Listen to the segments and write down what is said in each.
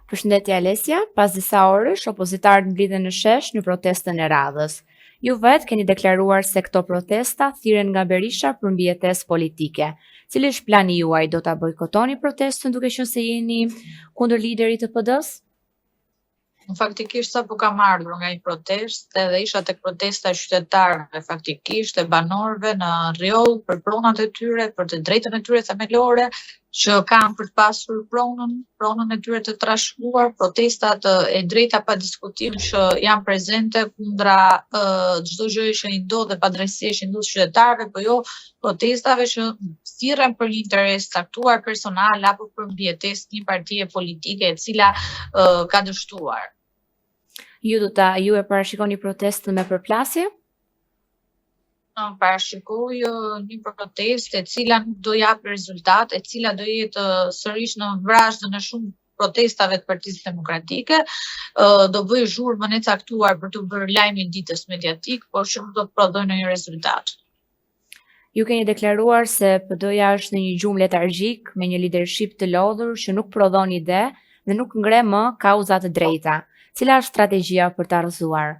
Përshëndetje Alesia, pas disa orësh, opozitarët mblidhen në shesh në protestën e radhës. Ju vetë keni deklaruar se këto protesta thirren nga Berisha për mbijetesë politike. Cili është plani juaj? Do ta bojkotoni protestën duke qenë se jeni kundër liderit të PD-s? Faktikisht sapo kam ardhur nga një protestë dhe isha tek protesta e qytetarëve, faktikisht e banorëve në rrjoll për pronat e tyre, për të drejtën e tyre themelore, që kanë për të pasur pronën e tyre të trashëguar, protestat e drejta pa diskutim që janë prezente kundra çdo gjëje që i ndodh dhe padrejtësisë që i ndodh qytetarëve, po jo protestave që thirren për një interes caktuar personal apo për mbijetesë një partie politike e cila ka dështuar. Ju e parashikoni protestën me përplasje? Parashikoj një protestë e cila nuk do japë rezultat, e cila do jetë sërish në vrazhdën e shumë protestave të Partisë Demokratike, do bëjë zhurmën e caktuar për të bërë lajmin ditës mediatik, por që nuk do të prodhojë ndonjë rezultat. Ju keni deklaruar se PD-ja është në një gjumë letargjik me një lidership të lodhur që nuk prodhon ide dhe nuk ngre më kauza të drejta. Cila është strategjia për ta rrëzuar?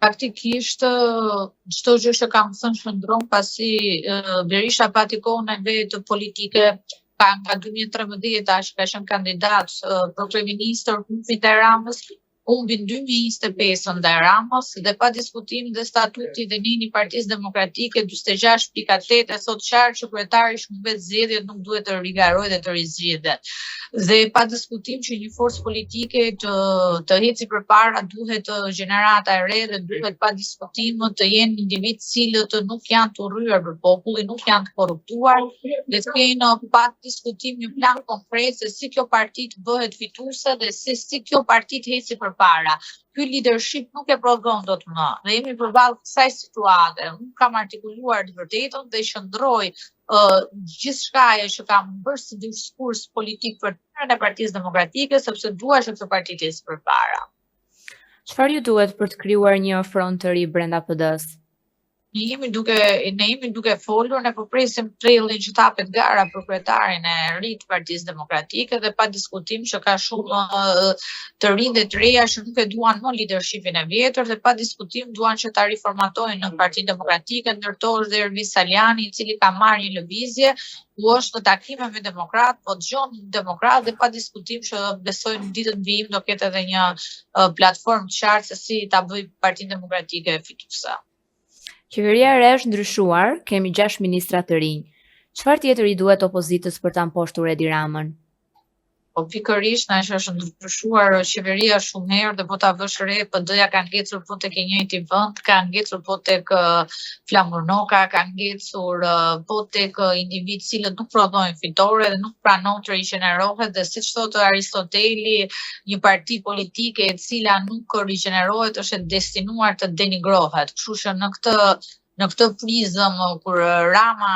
Faktikisht, çdo gjë që kam thënë shndron pasi Berisha pati kohën e vet politike, nga 2013 që ka qenë kandidat për kryeministër kundit e Ramës, humbi në 2025 ndaj Ramës dhe pa diskutim dhe statuti dhe nini Partisë Demokratike 46.8 e thot qartë që kryetari shkëmbet zgjedhjet nuk duhet të rigarojë dhe të rizgjedhet. Dhe pa diskutim që një forcë politike të heci përpara duhet gjenerata e re dhe duhet pa diskutim të jenë individ cilët nuk janë të rryer për popullin, nuk janë të korruptuar, dhe të kenë pa diskutim një plan konkret se si kjo parti të bëhet fituese dhe si kjo parti të heci përpara. Ky leadership nuk e prodhon dot më. Dhe jemi përballë kësaj situate. Unë kam artikuluar të vërtetën dhe qëndroj gjithçka që kam bërë si diskurs politik për të Partisë Demokratike, sepse dua që këtë parti të ecë përpara. Çfarë ju duhet për të krijuar një front të ri brenda PD-s? Ne jemi duke folur, ne po presim trellin që tapet gara për kryetarin e ri të Partisë Demokratike dhe pa diskutim që ka shumë të rinj dhe të reja që nuk e duan më leadershipin e vjetër dhe pa diskutim duan që ta riformatojnë në Partinë Demokratike, ndërtohesh dhe Ervis Saliani, i cili ka marrë një lëvizje ku është në takime me demokrat, po dëgjon demokrat dhe pa diskutim që besojnë ditën vijim do ketë edhe një platformë të qartë se si ta bëj Partinë Demokratike fituese. Qeveria e re është ndryshuar, kemi 6 ministra të rinj. Çfarë tjetër i duhet opozitës për ta mposhtur Edi Ramën? Po pikërisht na që është ndryshuar qeveria shumë herë dhe po ta vësh re, PD-ja ka ngecur po tek e njëjti vend, ka ngecur po tek Flamurnoka, ka ngecur po tek individ cilët nuk prodhojnë fitore dhe nuk pranon të rigjenerohet dhe siç thotë Aristoteli, një parti politike e cila nuk rigjenerohet është destinuar të denigrohet. Kështu që në këtë prizëm kur Rama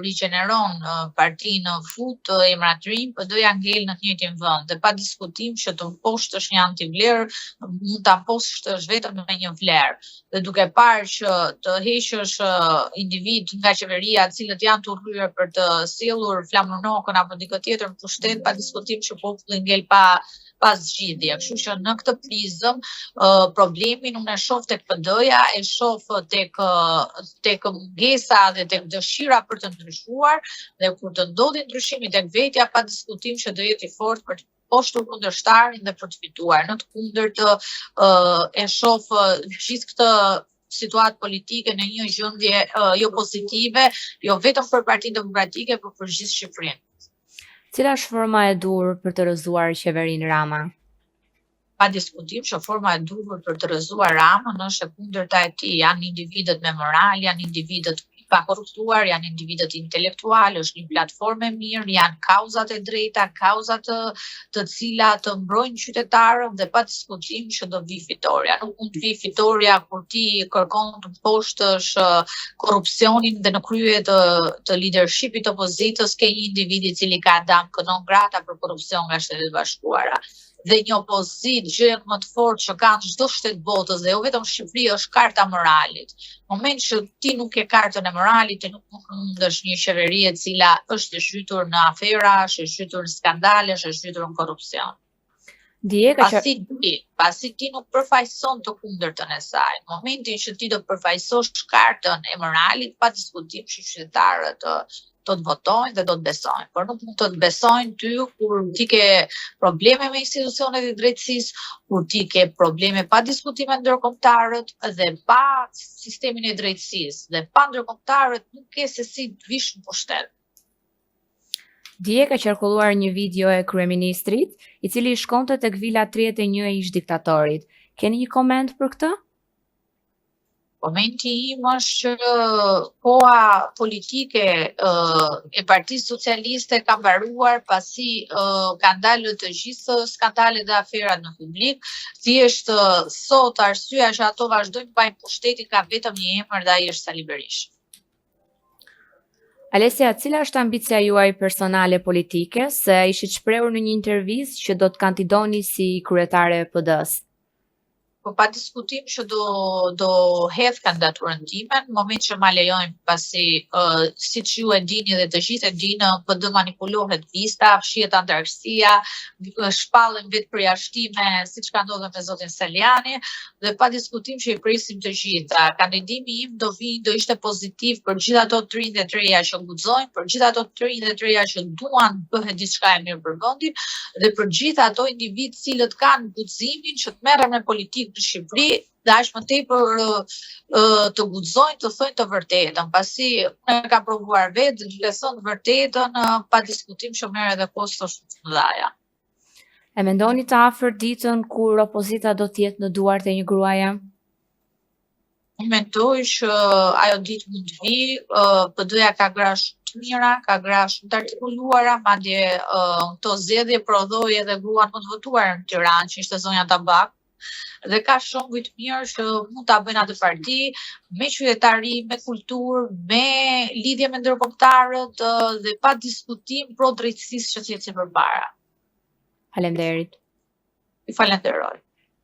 rigjeneron partinë fut emratërim, PD-ja ngel në të njëjtin vend dhe pa diskutim që të mposhtësh një antivlerë, mund ta mposhtësh vetëm me një vlerë. Dhe duke parë që të heqësh individ nga qeveria të cilët janë të rryer për të sjellur Flamurnokën apo dikë tjetër në pushtet, pa diskutim që populli ngel pas zgjidhje. Kështu që në këtë prizëm problemin unë e shoh tek PD-ja, e shoh tek mungesa dhe tek dëshira për të ndryshuar dhe kur të ndodhi ndryshimi tek vetja pa diskutim që do jetë i fortë për të poshtur kundërshtarin dhe për të fituar. Në të kundërt e shoh gjithë këtë situatë politike në një gjendje jo pozitive, jo vetëm për Partinë Demokratike, por për gjithë Shqipërinë. Cila është forma e duhur për të rrëzuar qeverinë Rama? Pa diskutim që forma e duhur për të rrëzuar Ramën është e kundërta e tij. Janë individët me moral, janë individët pa korruptuar, janë individët intelektual, është një platformë e mirë, janë kauzat e drejta, kauzat të cilat të mbrojnë qytetarët dhe pa diskutim që do vi fitoria. Nuk mund të vi fitoria kur ti kërkon të mposhtësh korrupsionin dhe në krye të leadershipit të opozitës ke një individ i cili ka dam non grata për korrupsion nga Shtetet Bashkuara. dhe një opozit gjën më të fortë që kanë çdo shtet botës dhe jo vetëm Shqipëria është karta moralit. Në moment që ti nuk ke kartën e moralit, ti nuk mundesh një qeveri e cila është e zhytur në afera, është e zhytur në skandale, është e zhytur në korrupsion. Pasi ti nuk përfaqëson të kundërtën e saj. Në momentin që ti do përfaqësosh kartën e moralit, pa diskutim që qytetarët do të votojnë dhe do të besojnë. Por nuk mund të besojnë ty kur ti ke probleme me institucionet e drejtësisë, kur ti ke probleme pa diskutime ndërkombëtarët dhe pa sistemin e drejtësisë dhe pa ndërkombëtarët nuk ke se si të vish në pushtet. Dje ka qarkulluar një video e kryeministrit, i cili shkonte tek vila 31 e ish-diktatorit. Keni një koment për këtë? Komenti im është që koha politike e Partisë Socialiste ka mbaruar pasi kanë dalë të gjithë skandalet dhe aferat në publik. Thjesht sot arsyeja që ato vazhdojnë pa pushtetin ka vetëm një emër dhe ai është Sali Berisha. Alesia, cila është ambicia juaj personale politike, se ishit shprehur në një intervistë që do të kandidoni si kryetare e PD-s? Po pa diskutim që do hedh kandidaturën time, në moment që ma lejojnë pasi siç ju e dini dhe të gjithë e dinë, PD manipulohet lista, fshihet antarësia, shpallen vetë përjashtime, siç ka ndodhur me zotin Seliani, dhe pa diskutim që i presim të gjitha. Kandidimi im do ishte pozitiv për gjithë ato të rinj dhe të reja që guxojnë, për gjithë ato të rinj dhe të reja që duan bëhet diçka e mirë për vendin, dhe për gjithë ato individ cilët kanë guximin që të merren me politikë në Shqipëri dhe aq më tepër të guxojnë të thojnë të vërtetën, pasi unë kam provuar vetë të them të vërtetën pa diskutim që merr edhe kosto shumë të mëdha. E mendoni të afërt ditën kur opozita do të jetë në duart e një gruaje? Unë mendoj që ajo ditë mund të vi, PD-ja ka gra shumë të mira, ka gra shumë të artikuluara, madje këto zgjedhje prodhoi edhe gruan më të votuar në Tiranë, që ishte zonja Tabak. Dhe ka shumë vit mirë që mund ta bëjnë atë parti me qytetari, me kulturë, me lidhje me ndërkombëtarët dhe pa diskutim pro drejtësisë që të jetë si përpara. Faleminderit. Ju falenderoj.